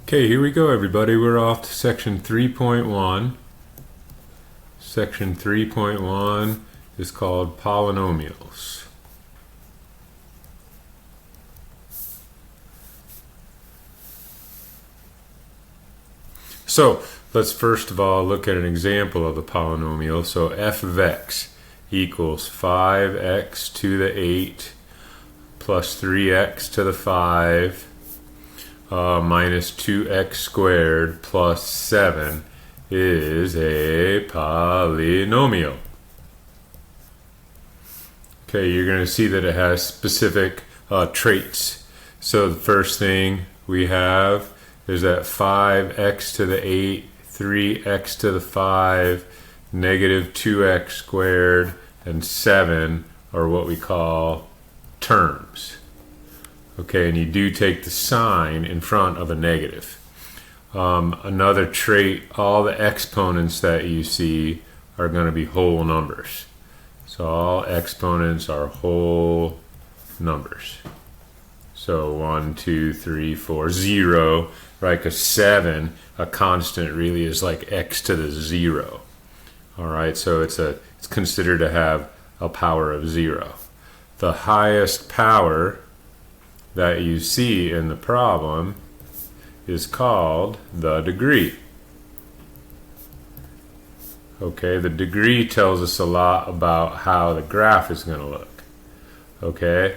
Okay, here we go, everybody. We're off to section 3.1. Section 3.1 is called polynomials. So let's first of all look at an example of a polynomial. So f of x equals 5x to the 8 plus 3x to the 5 minus 2x squared plus 7 is a polynomial. Okay, you're going to see that it has specific traits. So the first thing we have is that 5x to the 8, 3x to the 5, negative 2x squared, and 7 are what we call terms. Okay, and you do take the sign in front of a negative. Another trait, all the exponents that you see are going to be whole numbers. So all exponents are whole numbers. So 1, 2, 3, 4, 0, right? Because 7, a constant really is like x to the 0. All right, so it's considered to have a power of 0. The highest power that you see in the problem is called the degree. Okay, the degree tells us a lot about how the graph is going to look. Okay,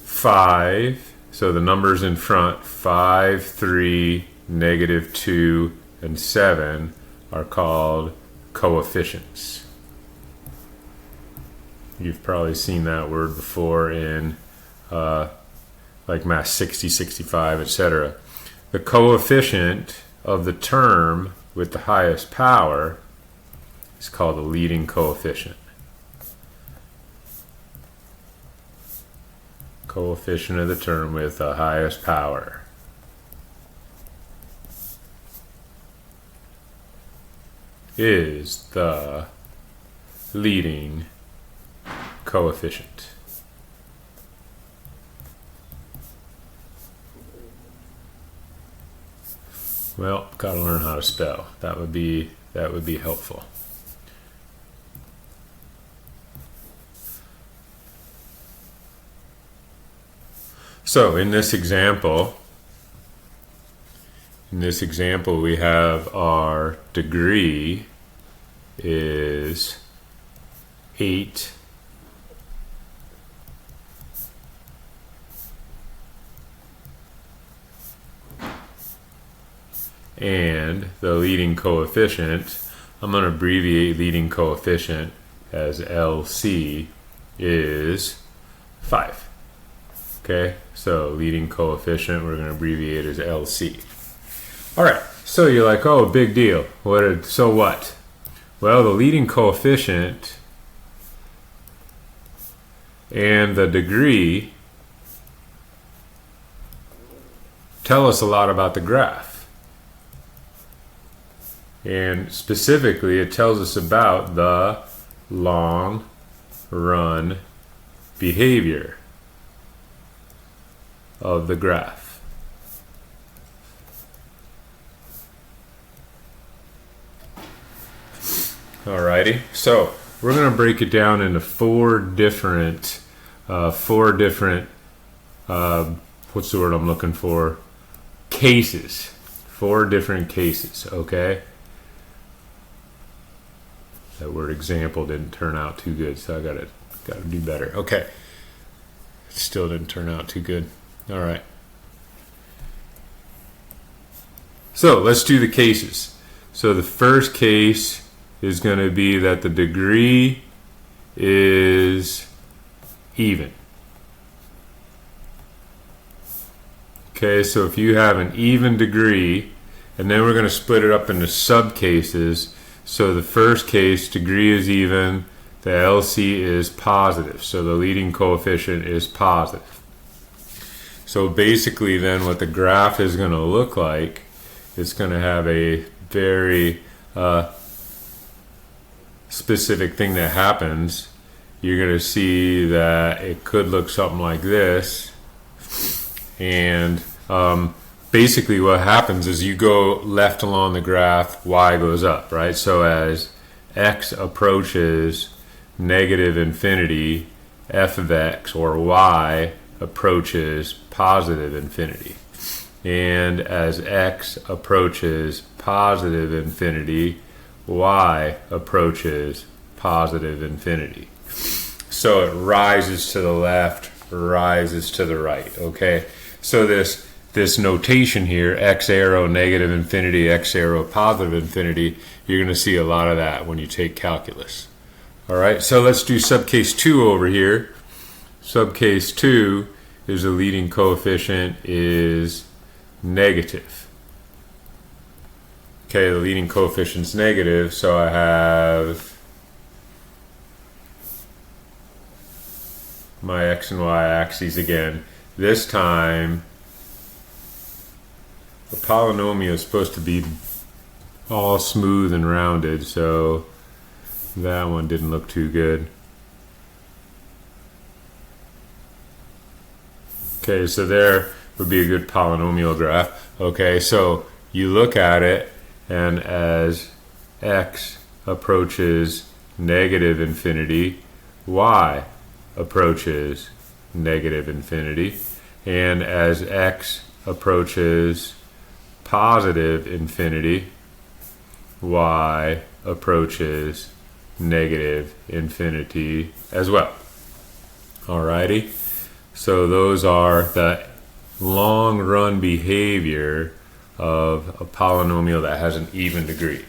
5, so the numbers in front, 5, 3, negative 2, and 7 are called coefficients. You've probably seen that word before in like Math 60, 65, etc. The coefficient of the term with the highest power is called the leading coefficient. Coefficient of the term with the highest power is the leading coefficient. Well, gotta learn how to spell. That would be helpful. So in this example we have our degree is 8 and the leading coefficient, I'm going to abbreviate leading coefficient as LC, is 5. Okay, so leading coefficient we're going to abbreviate as LC. Alright, so you're like, oh, big deal. So what? Well, the leading coefficient and the degree tell us a lot about the graph. And specifically, it tells us about the long run behavior of the graph. Alrighty, so we're going to break it down into four different what's the word I'm looking for? Cases. 4 different cases, okay? That word example didn't turn out too good, so I gotta do better. Okay, still didn't turn out too good. All right, so let's do the cases. So the first case is going to be that the degree is even. Okay, so if you have an even degree, and then we're going to split it up into subcases. So the first case, degree is even, the LC is positive, so the leading coefficient is positive. So basically then what the graph is going to look like, it's going to have a very specific thing that happens. You're going to see that it could look something like this, and basically what happens is you go left along the graph, y goes up, right? So as x approaches negative infinity, f of x, or y, approaches positive infinity. And as x approaches positive infinity, y approaches positive infinity. So it rises to the left, rises to the right, okay? So this notation here, x arrow negative infinity, x arrow positive infinity, you're going to see a lot of that when you take calculus. All right, so let's do subcase 2 over here. Subcase 2 is the leading coefficient is negative. Okay, the leading coefficient's negative, so I have my x and y axes again. This time, the polynomial is supposed to be all smooth and rounded, so that one didn't look too good. Okay, so there would be a good polynomial graph. Okay, so you look at it, and as x approaches negative infinity, y approaches negative infinity, and as x approaches positive infinity, y approaches negative infinity as well. Alrighty, so those are the long run behavior of a polynomial that has an even degree.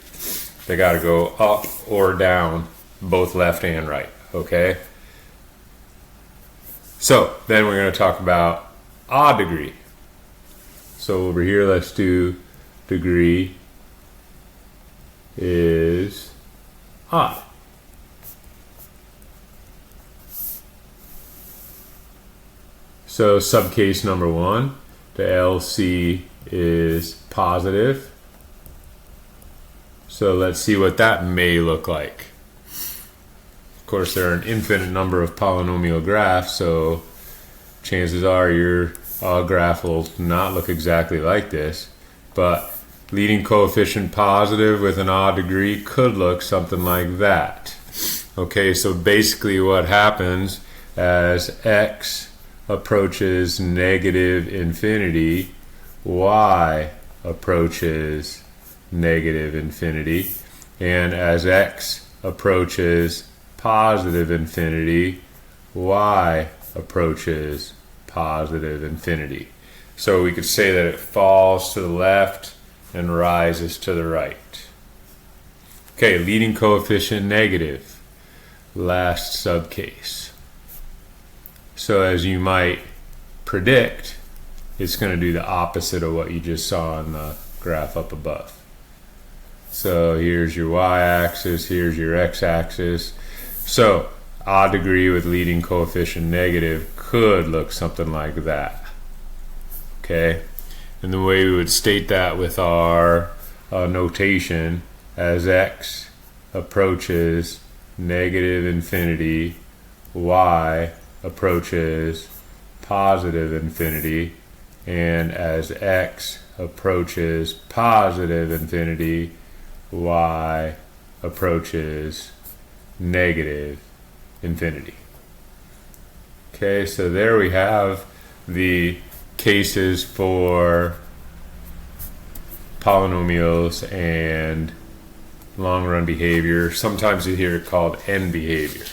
They got to go up or down, both left and right, okay? So then we're going to talk about odd degree. So over here, let's do degree is odd. So subcase number 1, the LC is positive. So let's see what that may look like. Of course, there are an infinite number of polynomial graphs, so chances are your graph will not look exactly like this, but leading coefficient positive with an odd degree could look something like that. Okay, so basically what happens as x approaches negative infinity, y approaches negative infinity, and as x approaches positive infinity, y approaches positive infinity. So we could say that it falls to the left and rises to the right. Okay, leading coefficient negative, last subcase. So as you might predict, it's going to do the opposite of what you just saw in the graph up above. So here's your y-axis, here's your x-axis. So odd degree with leading coefficient negative could look something like that. Okay, and the way we would state that with our notation, as x approaches negative infinity, y approaches positive infinity, and as x approaches positive infinity, y approaches negative infinity. Okay, so there we have the cases for polynomials and long run behavior. Sometimes you hear it called end behavior.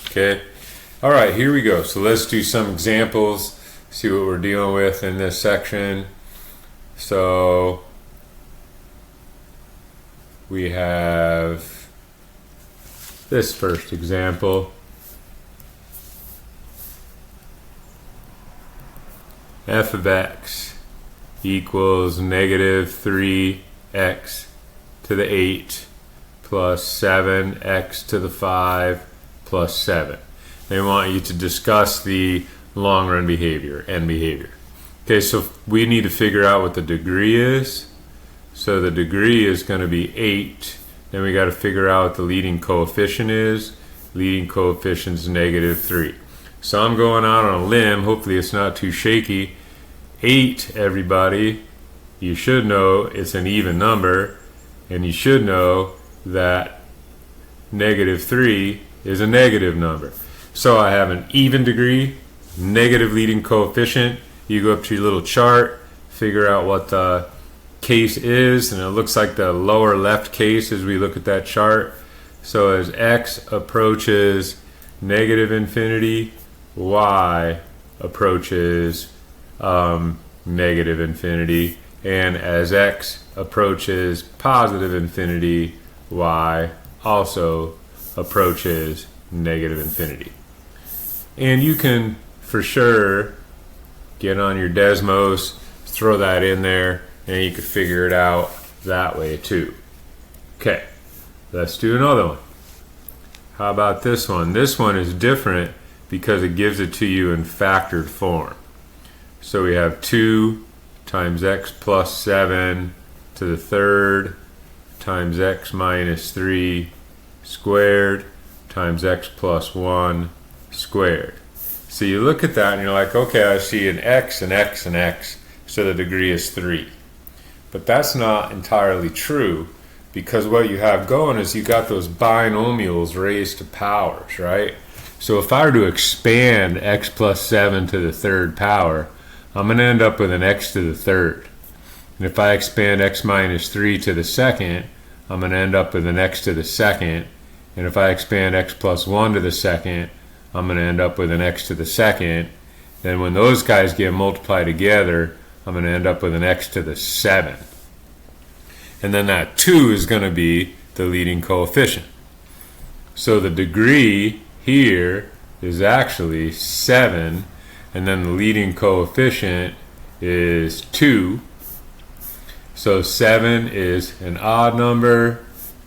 Okay. All right, here we go. So let's do some examples, see what we're dealing with in this section. So we have this first example. F of x equals negative 3x to the 8 plus 7x to the 5 plus 7. They want you to discuss the long run behavior, end behavior. Okay, so we need to figure out what the degree is. So the degree is going to be 8. Then we got to figure out what the leading coefficient is. Leading coefficient is negative 3. So I'm going out on a limb, hopefully it's not too shaky, 8, everybody, you should know it's an even number, and you should know that -3 is a negative number. So I have an even degree, negative leading coefficient. You go up to your little chart, figure out what the case is, and it looks like the lower left case as we look at that chart. So as x approaches -infinity, y approaches -infinity, and as x approaches +infinity, y also approaches -infinity. And you can for sure get on your Desmos, throw that in there, and you can figure it out that way too. Okay, let's do another one. How about this one? This one is different because it gives it to you in factored form. So we have 2 times x plus 7 to the third times x minus 3 squared times x plus 1 squared. So you look at that and you're like, okay, I see an x, an x, an x, so the degree is 3. But that's not entirely true, because what you have going is you got those binomials raised to powers, right? So if I were to expand x plus 7 to the third power, I'm going to end up with an x to the third. And if I expand x minus 3 to the second, I'm going to end up with an x to the second. And if I expand x plus 1 to the second, I'm going to end up with an x to the second. Then when those guys get multiplied together, I'm going to end up with an x to the 7. And then that 2 is going to be the leading coefficient. So the degree here is actually 7, and then the leading coefficient is 2. So 7 is an odd number,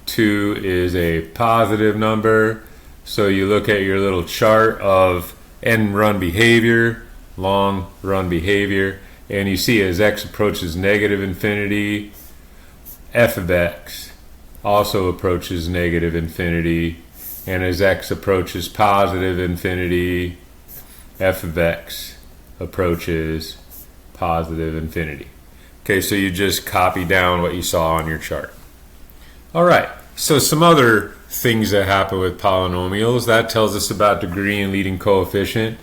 2 is a positive number. So you look at your little chart of end run behavior, long run behavior, and you see as x approaches -infinity, f of x also approaches -infinity, and as x approaches +infinity, f of x approaches +infinity. Okay, so you just copy down what you saw on your chart. All right, so some other things that happen with polynomials, that tells us about degree and leading coefficient.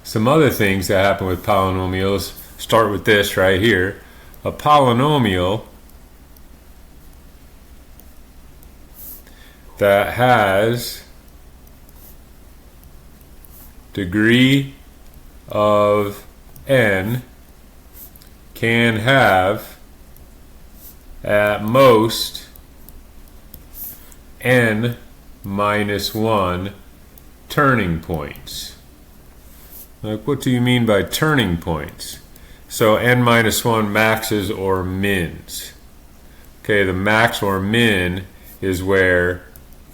Some other things that happen with polynomials start with this right here. A polynomial that has degree of n can have at most n minus 1 turning points. Like, what do you mean by turning points? So n minus 1 maxes or mins. Okay, the max or min is where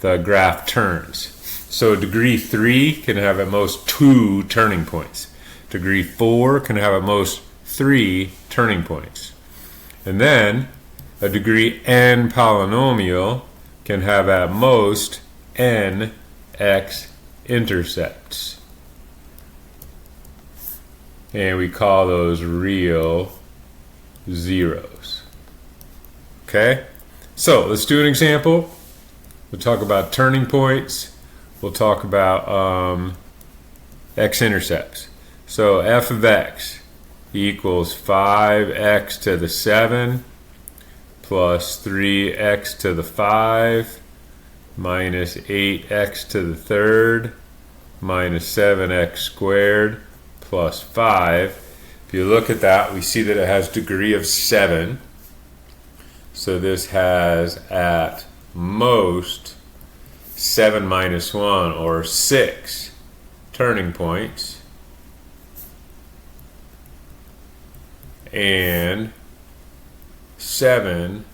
the graph turns. So degree 3 can have at most 2 turning points. Degree 4 can have at most 3 turning points. And then a degree n polynomial can have at most n x-intercepts. And we call those real zeros. Okay? So let's do an example. We'll talk about turning points. We'll talk about x-intercepts. So f of x equals 5x to the 7 plus 3x to the 5 minus 8x to the third minus 7x squared plus 5. If you look at that, we see that it has degree of 7. So this has at most 7 minus 1, or 6 turning points, and 7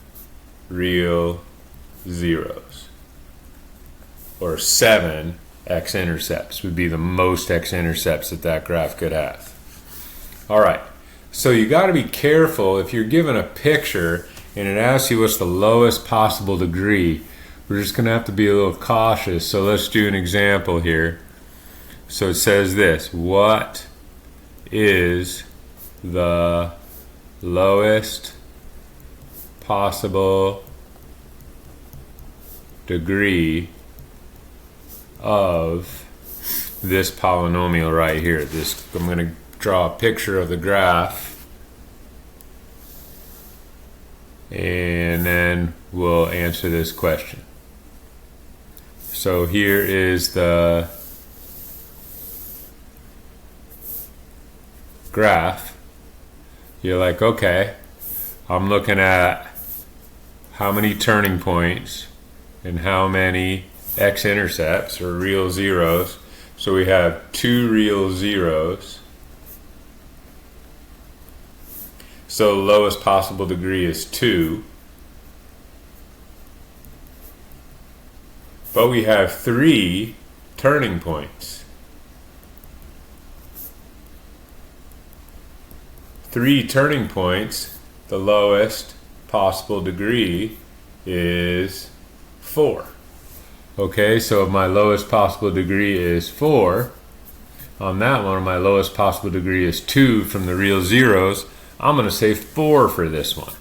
real zeros, or 7 x-intercepts would be the most x-intercepts that that graph could have. All right, so you got to be careful if you're given a picture and it asks you what's the lowest possible degree. We're just going to have to be a little cautious. So let's do an example here. So it says this: what is the lowest possible degree of this polynomial right here. I'm going to draw a picture of the graph, and then we'll answer this question. So here is the graph. You're like, okay, I'm looking at how many turning points and how many x-intercepts, or real zeros. So we have 2 real zeros. So the lowest possible degree is 2. But we have 3 turning points. 3 turning points, the lowest possible degree is 4. Okay, so if my lowest possible degree is 4, on that one, my lowest possible degree is 2 from the real zeros, I'm going to say 4 for this one,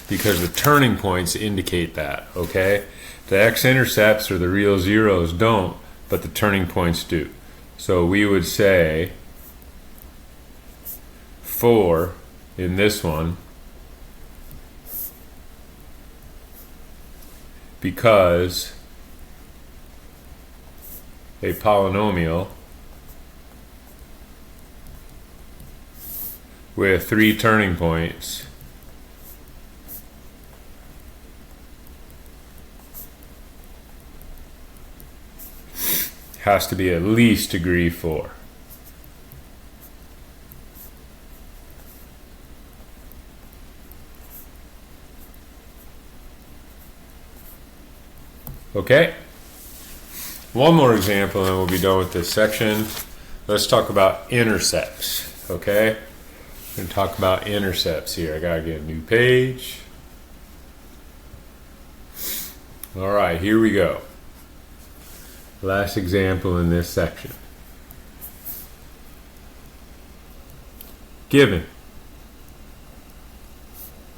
because the turning points indicate that, okay? The x-intercepts or the real zeros don't, but the turning points do. So we would say 4 in this one, because a polynomial with 3 turning points has to be at least degree 4. Okay? One more example and we'll be done with this section. Let's talk about intercepts, okay? We're going to talk about intercepts here. I got to get a new page. All right, here we go. Last example in this section. Given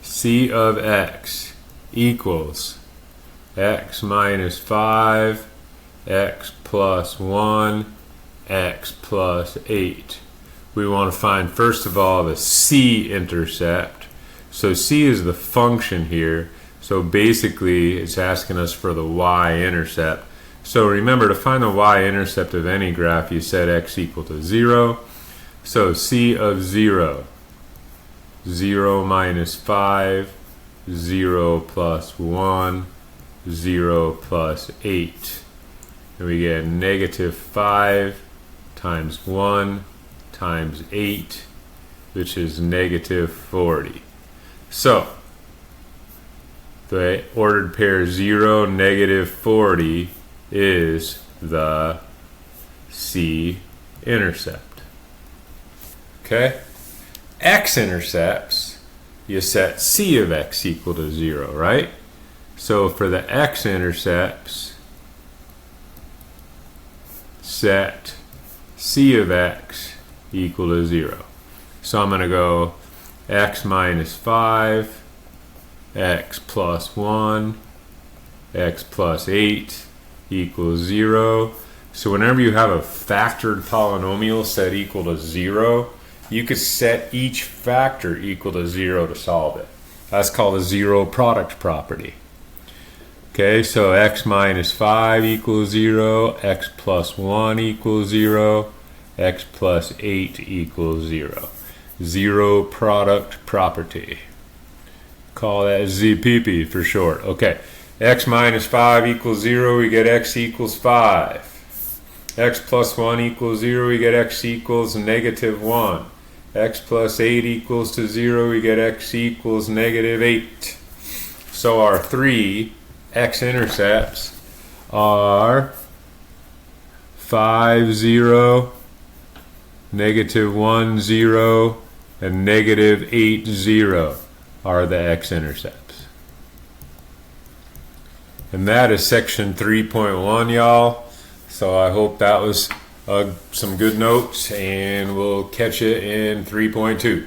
c of x equals x minus 5, x plus 1, x plus 8. We want to find, first of all, the c-intercept. So c is the function here. So basically, it's asking us for the y-intercept. So remember, to find the y-intercept of any graph, you set x equal to 0. So c of 0, 0 minus 5, 0 plus 1, 0 plus 8. And we get negative 5 times 1 times 8, which is negative 40. So the ordered pair 0, negative 40 is the c-intercept. Okay? X-intercepts, you set c of x equal to 0, right? So for the x-intercepts, set c of x equal to 0. So I'm going to go x minus 5, x plus 1, x plus 8 equals 0. So whenever you have a factored polynomial set equal to 0, you could set each factor equal to 0 to solve it. That's called a zero product property. Okay, so x minus 5 equals 0, x plus 1 equals 0, x plus 8 equals 0. Zero product property. Call that ZPP for short. Okay, x minus 5 equals 0, we get x equals 5. X plus 1 equals 0, we get x equals negative 1. X plus 8 equals to 0, we get x equals negative 8. So our 3 x-intercepts are 5, 0, negative 1, 0, and negative 8, 0 are the x-intercepts. And that is section 3.1, y'all. So I hope that was some good notes, and we'll catch you in 3.2.